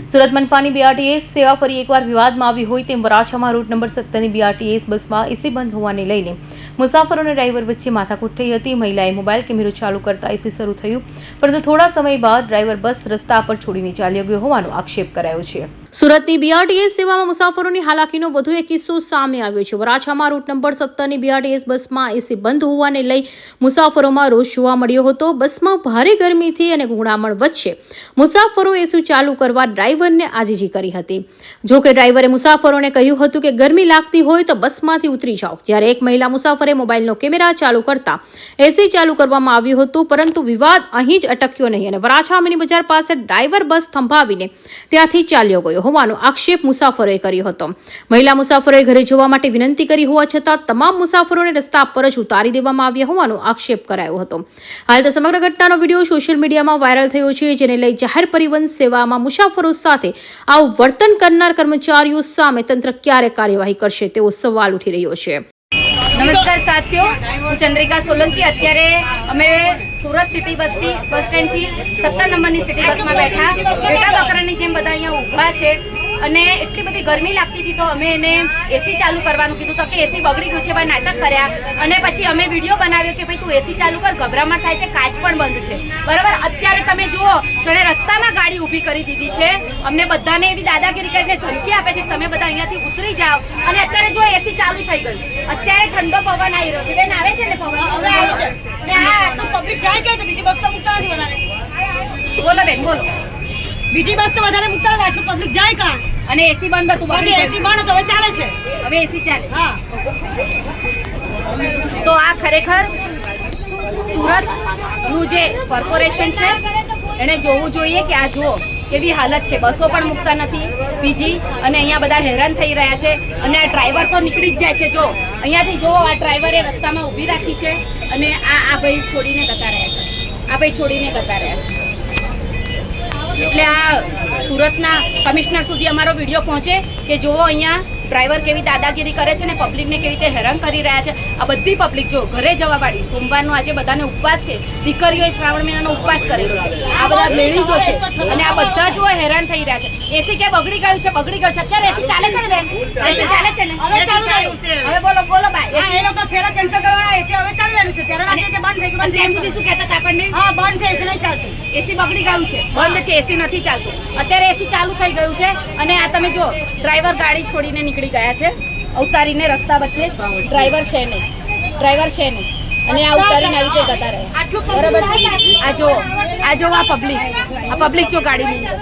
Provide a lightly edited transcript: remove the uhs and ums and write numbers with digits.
Surat મનપાની BRTS સેવા ફરી એકવાર વિવાદમાં આવી હોય તેમ વરાછામાં રૂટ નંબર 17ની બીઆરટીએસ બસમાં એસી બંધ હોવાને લઈને મુસાફરો અને ડ્રાઈવર વચ્ચે માથાકૂટ થઈ હતી। મહિલાએ મોબાઈલ કેમેરો ચાલુ કરતા એસી શરૂ થયું, પરંતુ થોડા સમય બાદ ડ્રાઈવર બસ રસ્તા પર છોડીને ચાલ્યો ગયો હોવાનો આક્ષેપ કરાયો છે। સુરતની બીઆરટીએસ સેવામાં મુસાફરોની હાલાકીનો વધુ એક કિસ્સો સામે આવ્યો છે। વરાછામાં રૂટ નંબર 17ની બીઆરટીએસ બસમાં એસી બંધ હોવાને લઈ મુસાફરોમાં રોષ જોવા મળ્યો હતો। બસમાં ભારે ગરમીથી અને ગુંગળામણ વચ્ચે મુસાફરો એસી ચાલુ કરવા ડ્રાઈવરને આજીજી કરી હતી। જો કે ડ્રાઈવરે મુસાફરોને કહ્યું હતું કે ગરમી લાગતી હોય તો બસમાંથી ઉતરી જાઓ। જ્યારે એક મહિલા મુસાફરે મોબાઈલનો કેમેરા ચાલુ કરતા એસી ચાલુ કરવામાં આવ્યું હતું, પરંતુ વિવાદ અહીં જ અટક્યો નહીં અને વરાછા મિની બજાર પાસે ડ્રાઈવર બસ થંભાવીને ત્યાંથી ચાલ્યો ગયો હોવાનો આક્ષેપ મુસાફરોએ કર્યો હતો। મહિલા મુસાફરોએ ઘરે જવા માટે વિનંતી કરી હોવા છતાં તમામ મુસાફરોને રસ્તા પર જ ઉતારી દેવામાં આવ્યા હોવાનો આક્ષેપ કરાયો હતો। હાલ તો સમગ્ર ઘટનાનો વિડીયો સોશિયલ મીડિયામાં વાયરલ થયો છે, જેને લઈ જાહેર પરિવહન સેવામાં મુસાફરો સાથે આવું વર્તન કરનાર કર્મચારીઓ સામે તંત્ર ક્યારે કાર્યવાહી કરશે તેવો સવાલ ઉઠી રહ્યો છે। નમસ્કાર સાથીઓ, હું ચંદ્રિકા સોલંકી। અત્યારે અમે સુરત સિટી બસથી બસ સ્ટેન્ડથી 17 નંબરની સિટી બસમાં બેઠા બકરાની જેમ બધા અહીંયા ઊભા છે અને એટલી બધી ગરમી લાગતી હતી તો અમે એને એસી ચાલુ કરવાનું કીધું તો કે એસી બગડી ગયું છે ભાઈ, નાટક કર્યા અને પછી અમે વિડીયો બનાવ્યો કે ભાઈ તું એસી ચાલુ કર, ગભરામણ થાય છે, કાચ પણ બંધ છે, બરાબર। અત્યારે તમે જુઓ તો એને રસ્તામાં ગાડી ઊભી કરી દીધી છે, અમને બધાને એવી દાદાગીરી કરીને ધમકી આપે છે કે તમે બધા અહીંયાથી ઉતરી જાઓ અને અત્યારે જો એસી ચાલુ થઈ ગયું, અત્યારે ઠંડો પવન આવી રહ્યો છે। બેન આવે છે ને પવન, હવે આવી જાય પબ્લિક જાય કે બીજી બસ તો મૂકતા નથી વધારે, બોલો બેન બોલો, બીજી બસ તો વધારે મૂકતા નથી, આટલું પબ્લિક જાય કાં અને એસી બંધ હતું, બાકી એસી બંધ તો હવે ચાલે છે, હવે એસી ચાલે છે। હા, તો આ ખરેખર સુરતનું જે કોર્પોરેશન છે એને જોવું જોઈએ કે આ જુઓ કેવી હાલત છે, બસો પણ મૂકતા નથી બીજી અને અહીંયા બધા હેરાન થઈ રહ્યા છે અને આ ડ્રાઈવર તો નીકળી જ જાય છે। જો અહીંયાથી જુઓ આ ડ્રાઈવરે રસ્તામાં ઊભી રાખી છે અને આ ભાઈ છોડીને જતા રહ્યા છે, આ ભાઈ છોડીને જતા રહ્યા છે। એટલે આ સુરતના કમિશનર સુધી અમારો વિડીયો પહોંચે કે જુઓ અહીંયા ડ્રાઈવર કેવી દાદાગીરી કરે છે ને પબ્લિકને કેવી રીતે હેરાન કરી રહ્યા છે। આ બધી પબ્લિક જો ઘરે જવા વાળી, સોમવારનો આજે બધાને ઉપવાસ છે, દીકરીઓએ શ્રાવણ મહિનાનો ઉપવાસ કરેલો છે, આ બધા લેડીઝો છે અને આ બધા જો હેરાન થઈ રહ્યા છે। એસી કે બગડી ગયું છે, બગડી ગયું છે, અત્યારે એસી ચાલે છે ને બેન, એસી ચાલે છે ને, હવે ચાલુ થયું છે, હવે બોલો બોલો ભાઈ, એ લોકો ફેરા કેન્સલ કરવાના, એસી હવે ચાલી રહ્યું છે, ત્યારે લાગે કે બંધ થઈ ગયું, બંધ સુધી શું કહેતા હતા આપણને? હા, બંધ છે, એસી નહીં ચાલતું, એસી બગડી ગયું છે, બંધ છે, એસી નથી ચાલતું, અત્યારે એસી ચાલુ થઈ ગયું છે અને આ તમે જો ડ્રાઈવર ગાડી છોડીને નીકળી ગયા છે, ઉતારીને રસ્તા વચ્ચે ડ્રાઈવર છે નહીં, ડ્રાઈવર છે નહીં અને આ ઉતારીને આવી રીતે જતા રહે, બરાબર છે। આ જો આ પબ્લિક જો ગાડીની અંદર